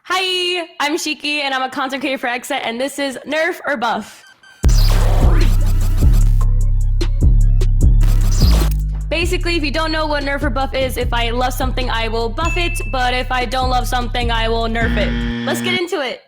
Hi, I'm Shiki and I'm a content creator for XSET and this is Nerf or Buff. Basically, if you don't know what Nerf or Buff is, if I love something, I will buff it, but if I don't love something, I will nerf it. Let's get into it.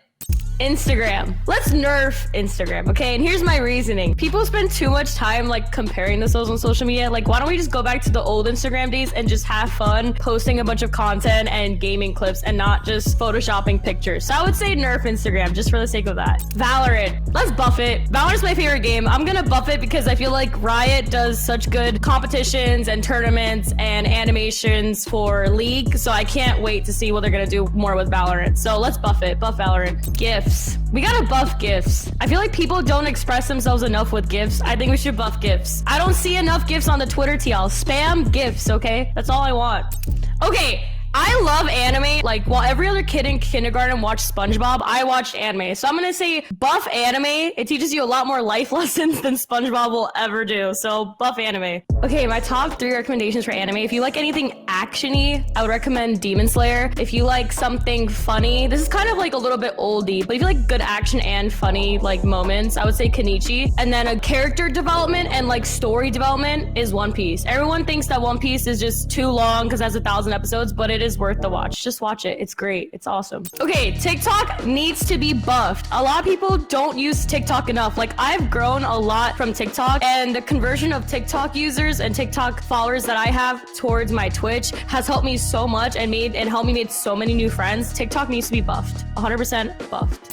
Instagram. Let's nerf Instagram, okay? And here's my reasoning. People spend too much time like comparing themselves on social media. Like, why don't we just go back to the old Instagram days and just have fun posting a bunch of content and gaming clips and not just photoshopping pictures? So I would say nerf Instagram just for the sake of that. Valorant. Let's buff it. Valorant's my favorite game. I'm gonna buff it because I feel like Riot does such good competitions and tournaments and animations for League. So I can't wait to see what they're gonna do more with Valorant. So let's buff it. Buff Valorant. GIFs. We gotta buff GIFs. I feel like people don't express themselves enough with GIFs. I think we should buff GIFs. I don't see enough GIFs on the Twitter TL. Spam GIFs, okay? That's all I want. Okay. I love anime. Like, while every other kid in kindergarten watched SpongeBob, I watched anime. So I'm gonna say buff anime. It teaches you a lot more life lessons than SpongeBob will ever do. So buff anime. Okay, my top 3 recommendations for anime. If you like anything action-y, I would recommend Demon Slayer. If you like something funny, this is kind of like a little bit oldie, but if you like good action and funny like moments, I would say Kenichi. And then a character development and like story development is One Piece. Everyone thinks that One Piece is just too long because it has 1,000 episodes, but it is worth the watch. Just watch it. It's great. It's awesome. Okay, TikTok needs to be buffed. A lot of people don't use TikTok enough. Like, I've grown a lot from TikTok, and the conversion of TikTok users and TikTok followers that I have towards my Twitch has helped me so much and helped me make so many new friends. TikTok needs to be buffed. 100% buffed.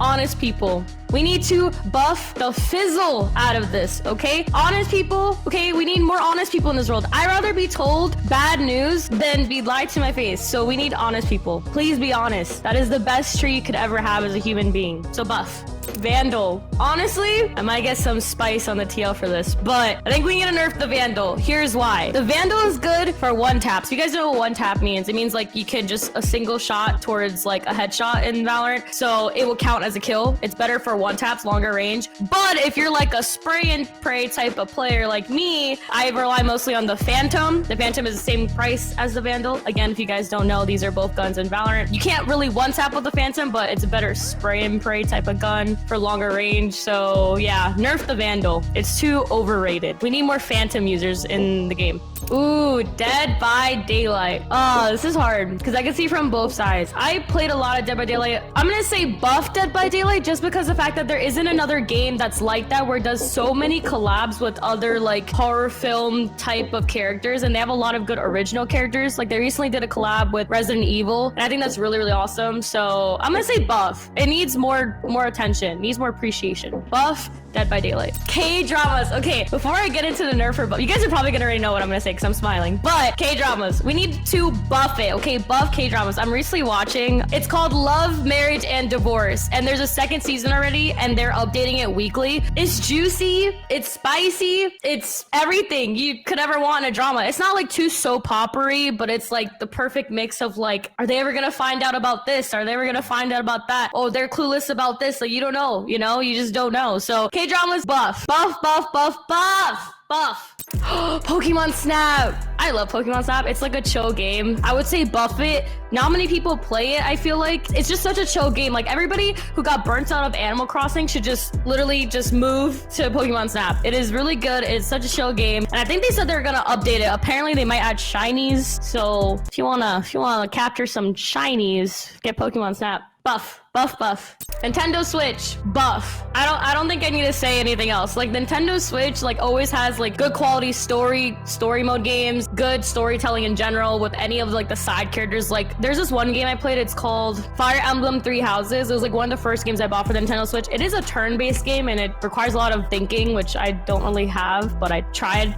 Honest people. We need to buff the fizzle out of this, okay? Honest people, okay? We need more honest people in this world. I'd rather be told bad news than be lied to my face. So we need honest people. Please be honest. That is the best trait you could ever have as a human being. So buff. Vandal. Honestly, I might get some spice on the TL for this, but I think we need to nerf the Vandal. Here's why. The Vandal is good for one taps. You guys know what one tap means. It means like you can just a single shot towards like a headshot in Valorant. So it will count as a kill. It's better for one taps, longer range. But if you're like a spray and pray type of player like me, I rely mostly on the Phantom. The Phantom is the same price as the Vandal. Again, if you guys don't know, these are both guns in Valorant. You can't really one tap with the Phantom, but it's a better spray and pray type of gun for longer range. So yeah, nerf the Vandal. It's too overrated. We need more Phantom users in the game. Ooh, Dead by Daylight. Oh, this is hard because I can see from both sides. I played a lot of Dead by Daylight. I'm gonna say buff Dead by Daylight just because the fact that there isn't another game that's like that where it does so many collabs with other like horror film type of characters, and they have a lot of good original characters. Like, they recently did a collab with Resident Evil, and I think that's really, really awesome. So I'm gonna say buff. It needs more attention, needs more appreciation. Buff Dead by Daylight. K-dramas. Okay, before I get into the nerf or buff, you guys are probably gonna already know what I'm gonna say because I'm smiling, but K-dramas, we need to buff it. Okay, buff K-dramas. I'm recently watching, it's called Love, Marriage, and Divorce, and there's a 2nd season already, and they're updating it weekly. It's juicy, it's spicy, it's everything you could ever want in a drama. It's not like too soap opera-y, but it's like the perfect mix of like, are they ever gonna find out about this? Are they ever gonna find out about that? Oh, they're clueless about this. Like, you don't know, you know, you just don't know. So K-dramas, buff. Buff, buff, buff, buff. Buff. Pokemon Snap. I love Pokemon Snap. It's like a chill game. I would say buff it. Not many people play it. I feel like it's just such a chill game. Like, everybody who got burnt out of Animal Crossing should just literally just move to Pokemon Snap. It is really good. It's such a chill game. And I think they said they're gonna update it. Apparently they might add shinies. So if you wanna capture some shinies, get Pokemon Snap. Buff. Buff, buff. Nintendo Switch, buff. I don't think I need to say anything else. Like, Nintendo Switch, like, always has, like, good quality story mode games, good storytelling in general with any of, like, the side characters. Like, there's this one game I played, it's called Fire Emblem Three Houses. It was, like, one of the first games I bought for the Nintendo Switch. It is a turn-based game, and it requires a lot of thinking, which I don't really have, but I tried.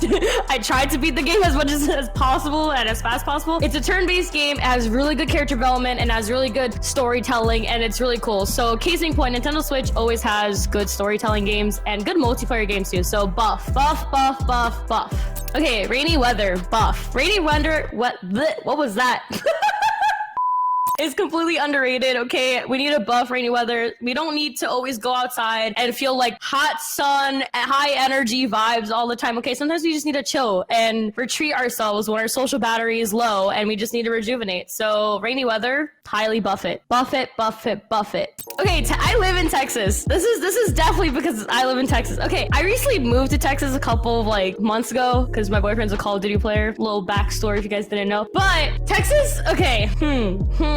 I tried to beat the game as much as possible and as fast as possible. It's a turn-based game, it has really good character development, and has really good storytelling, and it's really cool. So case in point, Nintendo Switch always has good storytelling games and good multiplayer games too. So buff, buff, buff, buff, buff. Okay, rainy weather, buff. Rainy weather, what was that? It's completely underrated, okay? We need to buff rainy weather. We don't need to always go outside and feel like hot sun, high energy vibes all the time, okay? Sometimes we just need to chill and retreat ourselves when our social battery is low and we just need to rejuvenate. So rainy weather, highly buff it. Buff it, buff it, buff it. Okay, I live in Texas. This is definitely because I live in Texas. Okay, I recently moved to Texas a couple of like months ago because my boyfriend's a Call of Duty player. Little backstory if you guys didn't know. But Texas, okay,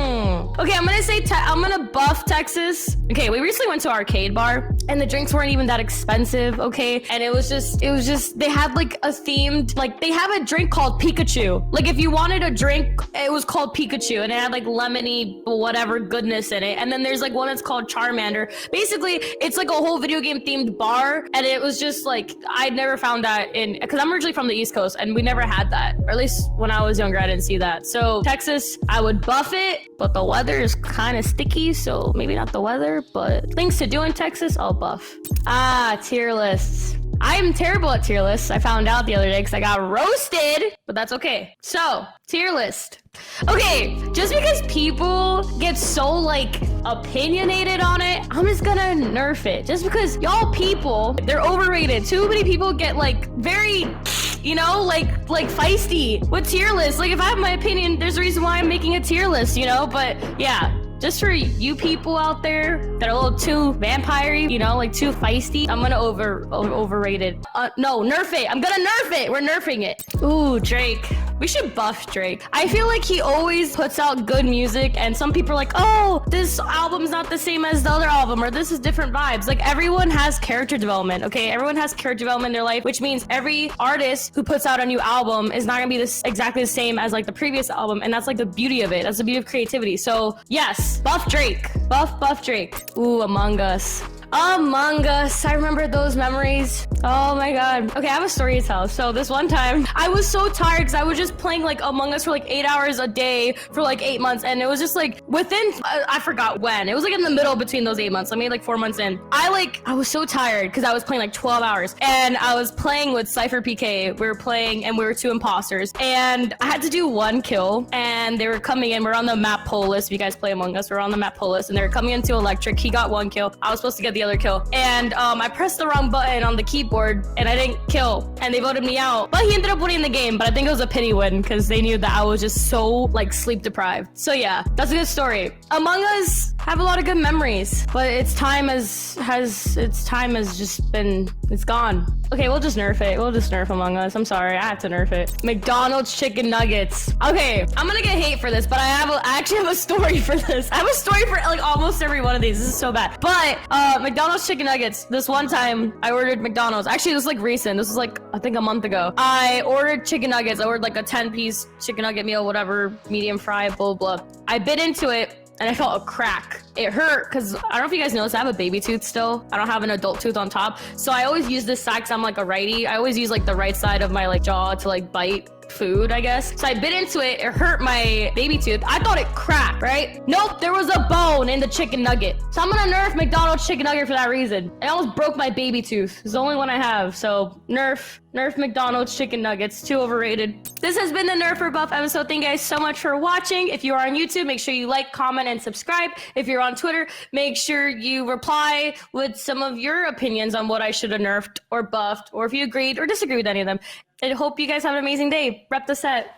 Okay, I'm gonna buff Texas. Okay, we recently went to an arcade bar and the drinks weren't even that expensive, okay? And it was just, they had like a themed, like they have a drink called Pikachu. Like if you wanted a drink, it was called Pikachu and it had like lemony, whatever goodness in it. And then there's like one that's called Charmander. Basically, it's like a whole video game themed bar. And it was just like, I'd never found that because I'm originally from the East Coast and we never had that. Or at least when I was younger, I didn't see that. So Texas, I would buff it, but the weather is kind of sticky. So maybe not the weather, but things to do in Texas, I'll buff. Tier lists. I'm terrible at tier lists. I found out the other day because I got roasted, but that's okay. So, tier list. Okay, just because people get so like opinionated on it, I'm just gonna nerf it. Just because y'all people, they're overrated. Too many people get like very, you know, like feisty with tier lists. Like if I have my opinion, there's a reason why I'm making a tier list, you know? But yeah. Just for you people out there that are a little too vampire-y, you know, like too feisty, I'm gonna overrate it. No, nerf it. I'm gonna nerf it. We're nerfing it. Ooh, Drake. We should buff Drake. I feel like he always puts out good music and some people are like, oh, this album's not the same as the other album or this is different vibes. Like everyone has character development, okay? Everyone has character development in their life, which means every artist who puts out a new album is not gonna be exactly the same as like the previous album. And that's like the beauty of it. That's the beauty of creativity. So yes, buff Drake. Buff Drake. Ooh, Among Us. Among Us. I remember those memories. Oh my god. Okay, I have a story to tell. So this one time, I was so tired because I was just playing like Among Us for like 8 hours a day for like 8 months. And it was just like within, I forgot when. It was like in the middle between those 8 months. I made like 4 months in. I was so tired because I was playing like 12 hours. And I was playing with Cypher PK. We were playing and we were 2 imposters. And I had to do 1 kill. And they were coming in. We're on the map poll list. If you guys play Among Us, we're on the map poll list. And they were coming into Electric. He got 1 kill. I was supposed to get the other kill. And I pressed the wrong button on the keyboard and I didn't kill. And they voted me out. But he ended up winning the game. But I think it was a pity win because they knew that I was just so like sleep deprived. So yeah, that's a good story. Among Us have a lot of good memories, but its time has just been, it's gone. Okay, we'll just nerf it. We'll just nerf Among Us. I'm sorry, I have to nerf it. McDonald's chicken nuggets. Okay, I'm gonna get hate for this, but I actually have a story for this. I have a story for like almost every one of these. This is so bad. But McDonald's chicken nuggets. This one time I ordered McDonald's. Actually, this was like recent. This was like I think a month ago. I ordered chicken nuggets. I ordered like a 10-piece chicken nugget meal, whatever, medium fry, blah blah. I bit into it. And I felt a crack. It hurt because I don't know if you guys noticed, I have a baby tooth still. I don't have an adult tooth on top. So I always use this side because I'm like a righty. I always use like the right side of my like jaw to like bite food, I guess. So I bit into it. It hurt my baby tooth. I thought it cracked, right? Nope, there was a bone in the chicken nugget. So I'm gonna nerf McDonald's chicken nugget for that reason. It almost broke my baby tooth. It's the only one I have. So nerf McDonald's chicken nuggets. Too overrated. This has been the Nerf or Buff episode. Thank you guys so much for watching. If you are on YouTube, make sure you like, comment, and subscribe. If you're on Twitter, make sure you reply with some of your opinions on what I should have nerfed or buffed, or if you agreed or disagreed with any of them. I hope you guys have an amazing day. Rep the set.